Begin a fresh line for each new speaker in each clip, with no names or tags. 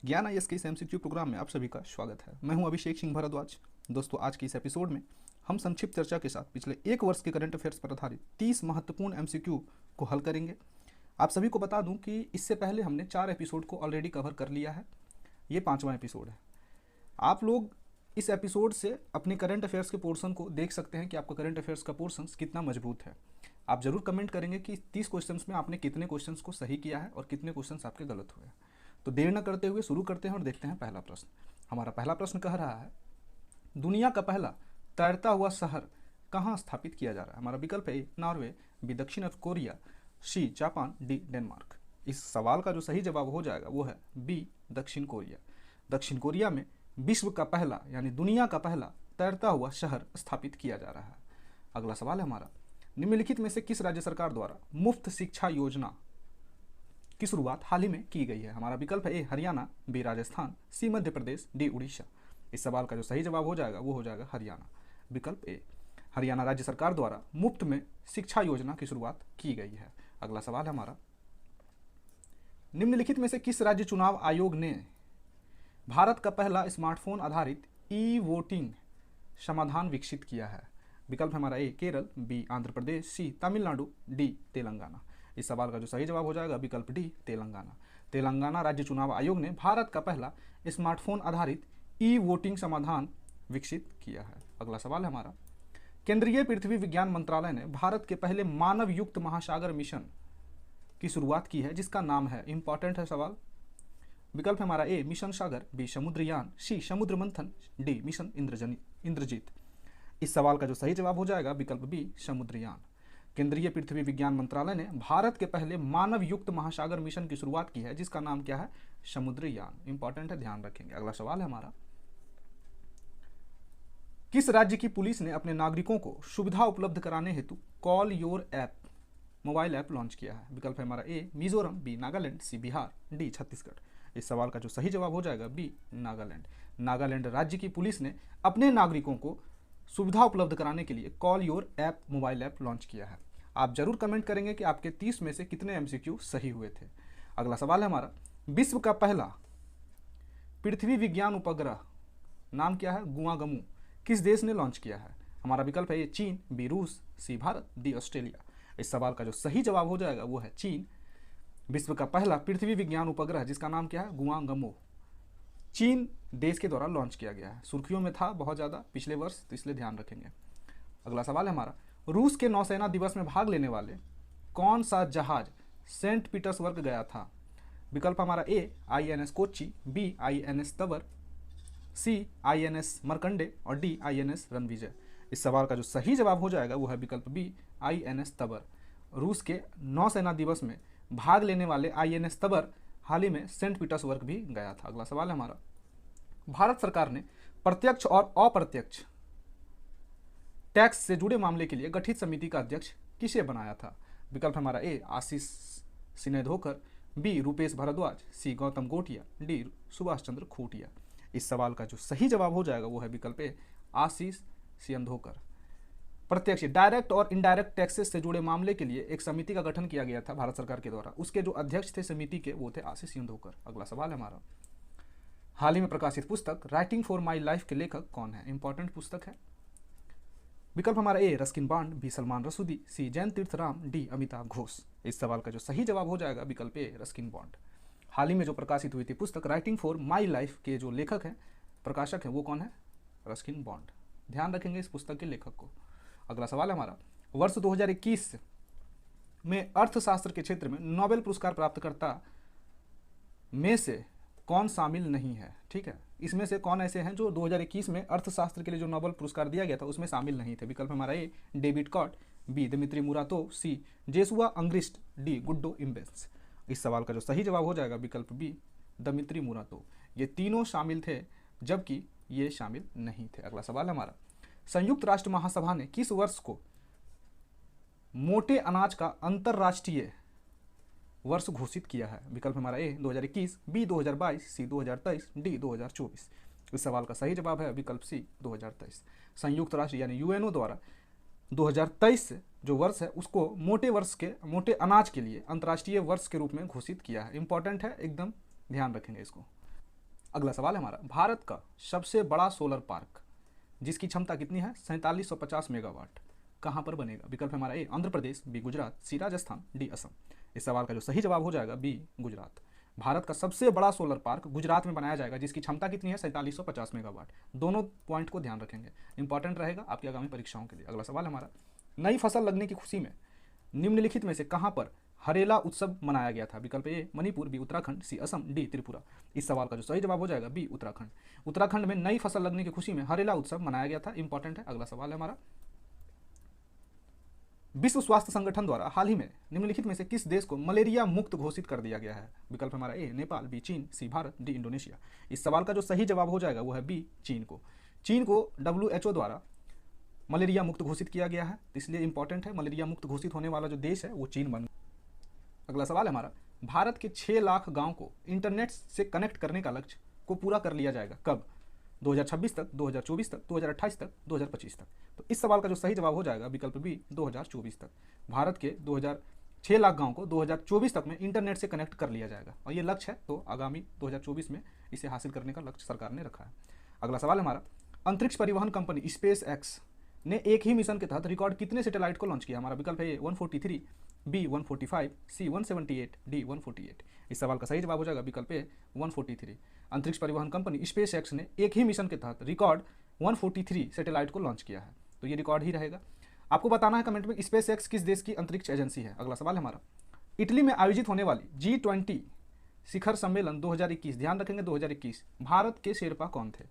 ज्ञान आईएएस के इस एमसीक्यू प्रोग्राम में आप सभी का स्वागत है। मैं हूं अभिषेक सिंह भारद्वाज। दोस्तों, आज के इस एपिसोड में हम संक्षिप्त चर्चा के साथ पिछले एक वर्ष के करंट अफेयर्स पर आधारित 30 महत्वपूर्ण एमसीक्यू को हल करेंगे। आप सभी को बता दूं कि इससे पहले हमने 4 एपिसोड को ऑलरेडी कवर कर लिया है। ये 5वां एपिसोड है। आप लोग इस एपिसोड से अपने करंट अफेयर्स के पोर्शन को देख सकते हैं कि आपका करंट अफेयर्स का पोर्शन कितना मजबूत है। आप जरूर कमेंट करेंगे कि 30 क्वेश्चंस में आपने कितने क्वेश्चंस को सही किया है और कितने क्वेश्चंस आपके गलत हुए हैं। तो देर न करते हुए शुरू करते हैं और देखते हैं पहला प्रश्न। हमारा पहला प्रश्न कह रहा है, दुनिया का पहला तैरता हुआ शहर कहाँ स्थापित किया जा रहा है? हमारा विकल्प है ए नॉर्वे, बी दक्षिण Korea, C Japan, D Denmark. इस सवाल का जो सही जवाब हो जाएगा वो है बी दक्षिण कोरिया। दक्षिण कोरिया में विश्व का पहला यानी दुनिया का पहला तैरता हुआ शहर स्थापित किया जा रहा है। अगला सवाल है हमारा, निम्नलिखित में से किस राज्य सरकार द्वारा मुफ्त शिक्षा योजना की शुरुआत हाल ही में की गई है? हमारा विकल्प है ए हरियाणा, बी राजस्थान, सी मध्य प्रदेश, डी उड़ीसा। इस सवाल का जो सही जवाब हो जाएगा वो हो जाएगा हरियाणा। विकल्प ए, हरियाणा राज्य सरकार द्वारा मुफ्त में शिक्षा योजना की शुरुआत की गई है। अगला सवाल है हमारा, निम्नलिखित में से किस राज्य चुनाव आयोग ने भारत का पहला स्मार्टफोन आधारित ई वोटिंग समाधान विकसित किया है? विकल्प हमारा ए केरल, बी आंध्र प्रदेश, सी तमिलनाडु, डी तेलंगाना। इस सवाल का जो सही जवाब हो जाएगा विकल्प डी तेलंगाना। तेलंगाना राज्य चुनाव आयोग ने भारत का पहला स्मार्टफोन आधारित ई वोटिंग समाधान विकसित किया है। अगला सवाल है हमारा, केंद्रीय पृथ्वी विज्ञान मंत्रालय ने भारत के पहले मानव युक्त महासागर मिशन की शुरुआत की है जिसका नाम है, इंपॉर्टेंट है सवाल। विकल्प हमारा ए मिशन सागर, बी समुद्रयान, सी समुद्र मंथन, डी मिशन इंद्रजीत। इस सवाल का जो सही जवाब हो जाएगा विकल्प बी समुद्रयान। केंद्रीय पृथ्वी विज्ञान मंत्रालय ने भारत के पहले मानव युक्त महासागर मिशन की शुरुआत की है जिसका नाम क्या है? समुद्रयान। इंपॉर्टेंट है, ध्यान रखेंगे। अगला सवाल है हमारा, किस राज्य की पुलिस ने अपने नागरिकों को सुविधा उपलब्ध कराने हेतु call your app mobile app launch किया है? विकल्प है हमारा ए मिजोरम, बी नागालैंड, सी बिहार, डी छत्तीसगढ़। इस सवाल का जो सही जवाब हो जाएगा बी नागालैंड। नागालैंड राज्य की पुलिस ने अपने नागरिकों को सुविधा उपलब्ध कराने के लिए call your app mobile app launch किया है। आप जरूर कमेंट करेंगे कि आपके 30 में से कितने एमसीक्यू सही हुए थे। अगला सवाल है हमारा, विश्व का पहला पृथ्वी विज्ञान उपग्रह नाम क्या है? गुआंगमू किस देश ने लॉन्च किया है? हमारा विकल्प है ये चीन, बी रूस, सी भारत, डी ऑस्ट्रेलिया। इस सवाल का जो सही जवाब हो जाएगा वो है चीन। विश्व का पहला पृथ्वी विज्ञान उपग्रह जिसका नाम क्या है? गुआंगमू, चीन देश के द्वारा लॉन्च किया गया है। सुर्खियों में था बहुत ज़्यादा पिछले वर्ष, तो इसलिए ध्यान रखेंगे। अगला सवाल है हमारा, रूस के नौसेना दिवस में भाग लेने वाले कौन सा जहाज सेंट पीटर्सबर्ग गया था? विकल्प हमारा ए आईएनएस कोच्चि, बी आईएनएस तवर, सी आईएनएस मरकंडे और डी आईएनएस रणविजय। इस सवाल का जो सही जवाब हो जाएगा वो है विकल्प बी आईएनएस तवर। रूस के नौसेना दिवस में भाग लेने वाले आईएनएस तवर हाल ही में सेंट पीटर्सबर्ग भी गया था। अगला सवाल है हमारा, भारत सरकार ने प्रत्यक्ष और अप्रत्यक्ष टैक्स से जुड़े मामले के लिए गठित समिति का अध्यक्ष किसे बनाया था? विकल्प हमारा ए आशीष सिनेधोकर, बी रूपेश भारद्वाज, सी गौतम गोटिया, डी सुभाष चंद्र खूटिया। इस सवाल का जो सही जवाब हो जाएगा वो है विकल्प ए आशीष सिनेधोकर। प्रत्यक्ष डायरेक्ट और इनडायरेक्ट टैक्सेस से जुड़े मामले के लिए एक समिति का गठन किया गया था भारत सरकार के द्वारा। उसके जो अध्यक्ष थे समिति के वो थे आशीष सिनेधोकर। अगला सवाल है हमारा, हाल ही में प्रकाशित पुस्तक राइटिंग फॉर माई लाइफ के लेखक कौन है? इंपॉर्टेंट पुस्तक है। विकल्प हमारा ए रस्किन बॉन्ड, बी सलमान रसूदी, सी जैन तीर्थराम, डी अमिताभ घोष। इस सवाल का जो सही जवाब हो जाएगा विकल्प ए रस्किन बॉन्ड। हाल ही में जो प्रकाशित हुई थी पुस्तक राइटिंग फॉर माई लाइफ के जो लेखक हैं, प्रकाशक हैं, वो कौन है? Ruskin bond. ध्यान रखेंगे इस पुस्तक के लेखक को। अगला सवाल है हमारा, वर्ष 2021 में अर्थशास्त्र के क्षेत्र में नोबेल पुरस्कार प्राप्तकर्ता में से कौन शामिल नहीं है? ठीक है, इसमें से कौन ऐसे हैं जो 2021 में अर्थशास्त्र के लिए जो नोबेल पुरस्कार दिया गया था उसमें शामिल नहीं थे? विकल्प हमारा A David Card, B Dmitry Muratov, C Joshua Angrist, D Guido Imbens. इस सवाल का जो सही जवाब हो जाएगा विकल्प बी दिमित्री मुरातोव। ये तीनों शामिल थे जबकि ये शामिल नहीं थे। अगला सवाल हमारा, संयुक्त राष्ट्र महासभा ने किस वर्ष को मोटे अनाज का अंतरराष्ट्रीय वर्ष घोषित किया है? विकल्प हमारा ए 2021, बी 2022, सी 2023, डी 2024। इस सवाल का सही जवाब है विकल्प सी 2023। संयुक्त राष्ट्र यानी यूएनओ द्वारा 2023 जो वर्ष है उसको मोटे अनाज के लिए अंतर्राष्ट्रीय वर्ष के रूप में घोषित किया है। इंपॉर्टेंट है एकदम, ध्यान रखेंगे इसको। अगला सवाल है हमारा, भारत का सबसे बड़ा सोलर पार्क जिसकी क्षमता कितनी है 4750 मेगावाट कहाँ पर बनेगा? विकल्प है हमारा ए आंध्र प्रदेश, बी गुजरात, सी राजस्थान, डी असम। इस सवाल का जो सही जवाब हो जाएगा बी गुजरात। भारत का सबसे बड़ा सोलर पार्क गुजरात में बनाया जाएगा जिसकी क्षमता कितनी है 4750 मेगावाट। दोनों पॉइंट को ध्यान रखेंगे, इंपॉर्टेंट रहेगा आपकी आगामी परीक्षाओं के लिए। अगला सवाल है हमारा, नई फसल लगने की खुशी में निम्नलिखित में से कहाँ पर हरेला उत्सव मनाया गया था? विकल्प ए मणिपुर, बी उत्तराखंड, सी असम, डी त्रिपुरा। इस सवाल का जो सही जवाब हो जाएगा बी उत्तराखंड। उत्तराखंड में नई फसल लगने की खुशी में हरेला उत्सव मनाया गया था, इंपॉर्टेंट है। अगला सवाल है हमारा, विश्व स्वास्थ्य संगठन द्वारा हाल ही में निम्नलिखित में से किस देश को मलेरिया मुक्त घोषित कर दिया गया है? विकल्प हमारा ए नेपाल, बी चीन, सी भारत, डी इंडोनेशिया। इस सवाल का जो सही जवाब हो जाएगा वो है बी चीन को। चीन को WHO द्वारा मलेरिया मुक्त घोषित किया गया है, इसलिए इंपॉर्टेंट है, मलेरिया मुक्त घोषित होने वाला जो देश है वो चीन बन। अगला सवाल है हमारा, भारत के 6 लाख गांव को इंटरनेट से कनेक्ट करने का लक्ष्य को पूरा कर लिया जाएगा कब? 2026 तक, 2024 तक, 2028 तक, 2025 तक। तो इस सवाल का जो सही जवाब हो जाएगा विकल्प बी 2024 तक। भारत के 6 लाख गांव को 2024 तक में इंटरनेट से कनेक्ट कर लिया जाएगा और ये लक्ष्य है, तो आगामी 2024 में इसे हासिल करने का लक्ष्य सरकार ने रखा है। अगला सवाल है हमारा, अंतरिक्ष परिवहन कंपनी स्पेस एक्स ने एक ही मिशन के तहत रिकॉर्ड कितने सैटेलाइट को लॉन्च किया? हमारा विकल्प है ए 143, बी 145, सी 178, डी 148। इस सवाल का सही जवाब हो जाएगा विकल्प ए 143। अंतरिक्ष परिवहन कंपनी स्पेस एक्स ने एक ही मिशन के तहत रिकॉर्ड 143 सैटेलाइट को लॉन्च किया है, तो ये रिकॉर्ड ही रहेगा। आपको बताना है कमेंट में स्पेस एक्स किस देश की अंतरिक्ष एजेंसी है। अगला सवाल है हमारा, इटली में आयोजित होने वाली G20 शिखर सम्मेलन 2021, ध्यान रखेंगे 2021, भारत के शेरपा कौन थे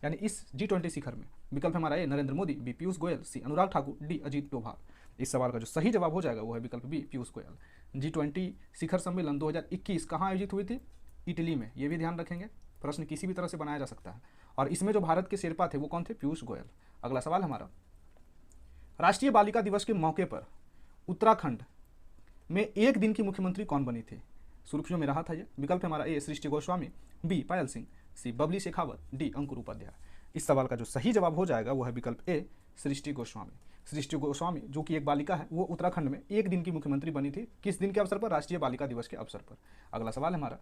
यानी इस G20 शिखर में? विकल्प हमारा ए नरेंद्र मोदी, बी पीयूष गोयल, सी अनुराग ठाकुर, डी अजीत डोभाल। इस सवाल का जो सही जवाब हो जाएगा वो है विकल्प बी पीयूष गोयल। G20 शिखर सम्मेलन 2021 कहाँ आयोजित हुई थी? इटली में, ये भी ध्यान रखेंगे, प्रश्न किसी भी तरह से बनाया जा सकता है। और इसमें जो भारत के शेरपा थे वो कौन थे? पीयूष गोयल। अगला सवाल हमारा, राष्ट्रीय बालिका दिवस के मौके पर उत्तराखंड में एक दिन की मुख्यमंत्री कौन बनी थी? सुर्खियों में रहा था ये। विकल्प हमारा ए सृष्टि गोस्वामी, बी पायल सिंह, सी बबली शेखावत, डी अंकुर उपाध्याय। इस सवाल का जो सही जवाब हो जाएगा वो है विकल्प ए सृष्टि गोस्वामी। सृष्टि गोस्वामी जो कि एक बालिका है वो उत्तराखंड में एक दिन की मुख्यमंत्री बनी थी, किस दिन के अवसर पर? राष्ट्रीय बालिका दिवस के अवसर पर। अगला सवाल है हमारा,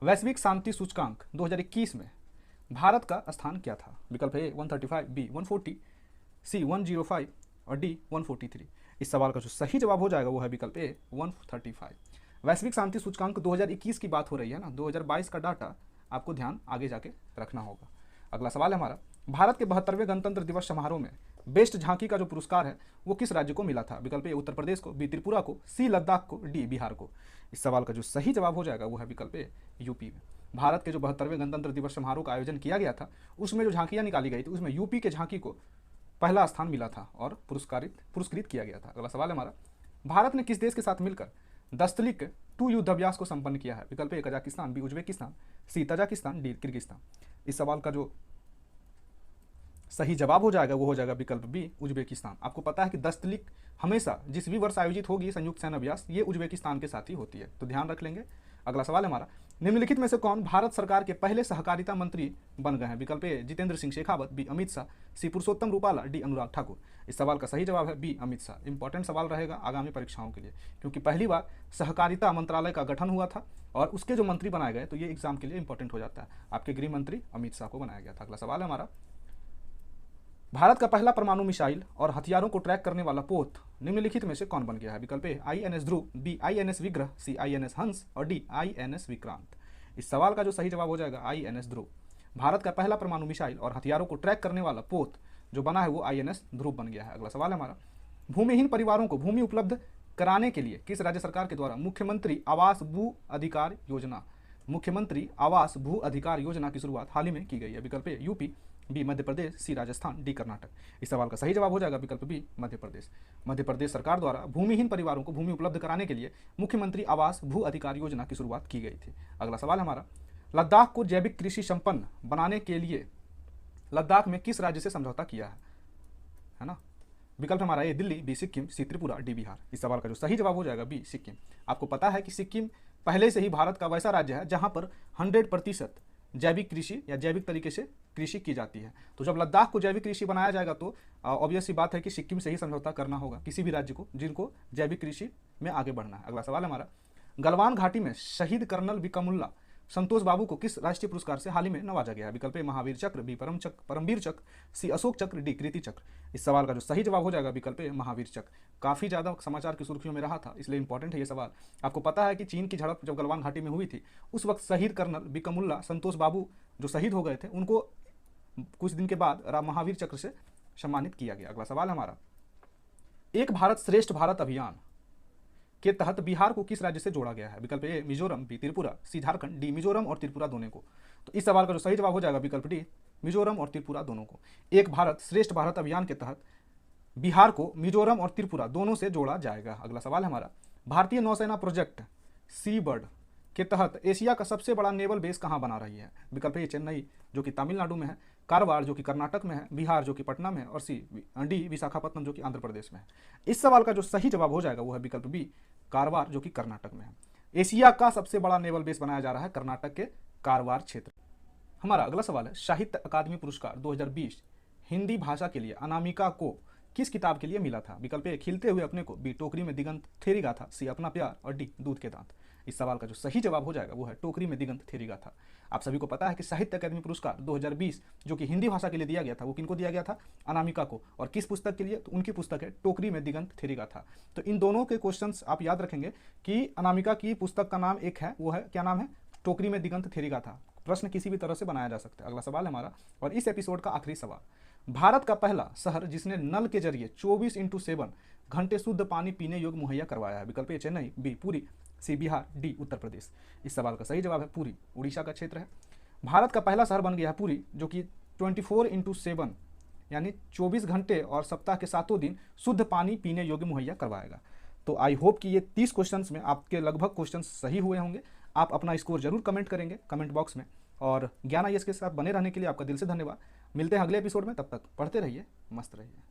वैश्विक शांति सूचकांक 2021 में भारत का स्थान क्या था? विकल्प ए 135, बी 140, सी 105 और डी 143। इस सवाल का जो सही जवाब हो जाएगा वो है विकल्प ए 135। वैश्विक शांति सूचकांक 2021 की बात हो रही है ना, 2022 का डाटा आपको ध्यान आगे जाके रखना होगा। अगला सवाल है हमारा, भारत के 72वें गणतंत्र दिवस समारोह में बेस्ट झांकी का जो पुरस्कार है वो किस राज्य को मिला था? विकल्प ए उत्तर प्रदेश को, बी त्रिपुरा को, सी लद्दाख को, डी बिहार को। इस सवाल का जो सही जवाब हो जाएगा वो है विकल्प ए यूपी में। भारत के जो 72वें गणतंत्र दिवस समारोह का आयोजन किया गया था उसमें जो झांकियां निकाली गई थी उसमें यूपी के झांकी को पहला स्थान मिला था और पुरस्कृत किया गया था। अगला सवाल है हमारा, भारत ने किस देश के साथ मिलकर दस्तलिक 2 युद्धाभ्यास को संपन्न किया है? विकल्प ए कजाकिस्तान, बी उज्बेकिस्तान, सी तजाकिस्तान, डी किर्गिस्तान। इस सवाल का जो सही जवाब हो जाएगा वो हो जाएगा विकल्प बी उज्बेकिस्तान। आपको पता है कि दस्तलिक हमेशा जिस भी वर्ष आयोजित होगी संयुक्त सैन्य अभ्यास ये उज्बेकिस्तान के साथ ही होती है, तो ध्यान रख लेंगे। अगला सवाल है हमारा, निम्नलिखित में से कौन भारत सरकार के पहले सहकारिता मंत्री बन गए हैं? विकल्प ए जितेंद्र सिंह शेखावत, बी अमित शाह, सी पुरुषोत्तम रूपाला, डी अनुराग ठाकुर। इस सवाल का सही जवाब है बी अमित शाह। इंपॉर्टेंट सवाल रहेगा आगामी परीक्षाओं के लिए, क्योंकि पहली बार सहकारिता मंत्रालय का गठन हुआ था और उसके जो मंत्री बनाए गए, तो ये एग्जाम के लिए इंपॉर्टेंट हो जाता है। आपके गृह मंत्री अमित शाह को बनाया गया था। अगला सवाल है हमारा, भारत का पहला परमाणु मिसाइल और हथियारों को ट्रैक करने वाला पोत निम्नलिखित में से कौन बन गया है? विकल्प ए INS ध्रुव, बी INS विग्रह, सी INS हंस और डी INS विक्रांत। इस सवाल का जो सही जवाब हो जाएगा INS ध्रुव। भारत का पहला परमाणु मिसाइल और हथियारों को ट्रैक करने वाला पोत जो बना है वो INS ध्रुव बन गया है। अगला सवाल है हमारा, भूमिहीन परिवारों को भूमि उपलब्ध कराने के लिए किस राज्य सरकार के द्वारा मुख्यमंत्री आवास भू अधिकार योजना की शुरुआत हाल ही में की गई है? विकल्प ए यूपी, बी मध्य प्रदेश, सी राजस्थान, डी कर्नाटक। इस सवाल का सही जवाब हो जाएगा विकल्प बी मध्य प्रदेश। मध्य प्रदेश सरकार द्वारा भूमिहीन परिवारों को भूमि उपलब्ध कराने के लिए मुख्यमंत्री आवास भू अधिकार योजना की शुरुआत की गई थी। अगला सवाल हमारा, लद्दाख को जैविक कृषि संपन्न बनाने के लिए लद्दाख में किस राज्य से समझौता किया है ना? विकल्प हमारा ए दिल्ली, बी सिक्किम, सी त्रिपुरा, डी बिहार। इस सवाल का जो सही जवाब हो जाएगा बी सिक्किम। आपको पता है कि सिक्किम पहले से ही भारत का वैसा राज्य है जहां पर 100% जैविक कृषि या जैविक तरीके से कृषि की जाती है। तो जब लद्दाख को जैविक कृषि बनाया जाएगा तो ऑब्वियस सी बात है कि सिक्किम से ही समझौता करना होगा किसी भी राज्य को जिनको जैविक कृषि में आगे बढ़ना है। अगला सवाल हमारा, गलवान घाटी में शहीद कर्नल विक्रमुल्ला संतोष बाबू को किस राष्ट्रीय पुरस्कार से हाल ही में नवाजा गया है? विकल्प ए महावीर चक्र, बी परमवीर चक्र, सी अशोक चक्र, डी कीर्ति चक्र। इस सवाल का जो सही जवाब हो जाएगा विकल्प ए महावीर चक्र। काफ़ी ज़्यादा समाचार की सुर्खियों में रहा था, इसलिए इंपॉर्टेंट है ये सवाल। आपको पता है कि चीन की झड़प जब गलवान घाटी में हुई थी, उस वक्त शहीद कर्नल बिकमुल्ला संतोष बाबू जो शहीद हो गए थे, उनको कुछ दिन के बाद महावीर चक्र से सम्मानित किया गया। अगला सवाल हमारा, एक भारत श्रेष्ठ भारत अभियान के तहत बिहार को किस राज्य से जोड़ा गया है? विकल्प ए मिजोरम, बी त्रिपुरा, सी झारखंड, डी मिजोरम और त्रिपुरा दोनों को। तो इस सवाल का जो सही जवाब हो जाएगा विकल्प डी मिजोरम और त्रिपुरा दोनों को। एक भारत श्रेष्ठ भारत अभियान के तहत बिहार को मिजोरम और त्रिपुरा दोनों से जोड़ा जाएगा। अगला सवाल हमारा, भारतीय नौसेना प्रोजेक्ट सी बर्ड के तहत एशिया का सबसे बड़ा नेवल बेस कहाँ बना रही है? विकल्प ए चेन्नई जो कि तमिलनाडु में है, कारवार जो कि कर्नाटक में है, बिहार जो कि पटना में है, और डी विशाखापत्तनम जो कि आंध्र प्रदेश में है। इस सवाल का जो सही जवाब हो जाएगा वो है विकल्प बी कारवार जो कि कर्नाटक में है। एशिया का सबसे बड़ा नेवल बेस बनाया जा रहा है कर्नाटक के कारवार क्षेत्र। हमारा अगला सवाल है, साहित्य अकादमी पुरस्कार 2020 हिंदी भाषा के लिए अनामिका को किस किताब के लिए मिला था? विकल्प ए खिलते हुए अपने को, बी टोकरी में दिगंत थेरी गाथा, सी अपना प्यार, और डी दूध के दांत। इस सवाल का जो सही जवाब हो जाएगा वो है टोकरी में दिगंत थेरी गाथा। आप सभी को पता है कि साहित्य अकादमी पुरस्कार 2020 जो कि हिंदी भाषा के लिए दिया गया था, वो किनको दिया गया था? अनामिका को। और किस पुस्तक के लिए? तो उनकी पुस्तक है टोकरी में दिगंत थेरी गाथा। तो इन दोनों के क्वेश्चंस आप याद रखेंगे कि अनामिका की पुस्तक का नाम एक है, वो है, क्या नाम है? टोकरी में दिगंत थेरी गाथा। प्रश्न किसी भी तरह से बनाया जा सकता है। अगला सवाल हमारा, और इस एपिसोड का आखिरी सवाल, भारत का पहला शहर जिसने नल के जरिए 24/7 घंटे शुद्ध पानी पीने योग्य मुहैया करवाया है? विकल्प ए चेन्नई, बी पुरी, सी बिहार, डी उत्तर प्रदेश। इस सवाल का सही जवाब है पुरी, उड़ीसा का क्षेत्र है। भारत का पहला शहर बन गया है पुरी, जो कि 24/7 यानी 24 घंटे और सप्ताह के 7 दिन शुद्ध पानी पीने योग्य मुहैया करवाएगा। तो आई होप कि ये 30 क्वेश्चंस में आपके लगभग क्वेश्चन सही हुए होंगे। आप अपना स्कोर जरूर कमेंट करेंगे कमेंट बॉक्स में। और ज्ञान आईएएस के साथ बने रहने के लिए आपका दिल से धन्यवाद। मिलते हैं अगले एपिसोड में, तब तक पढ़ते रहिए, मस्त रहिए।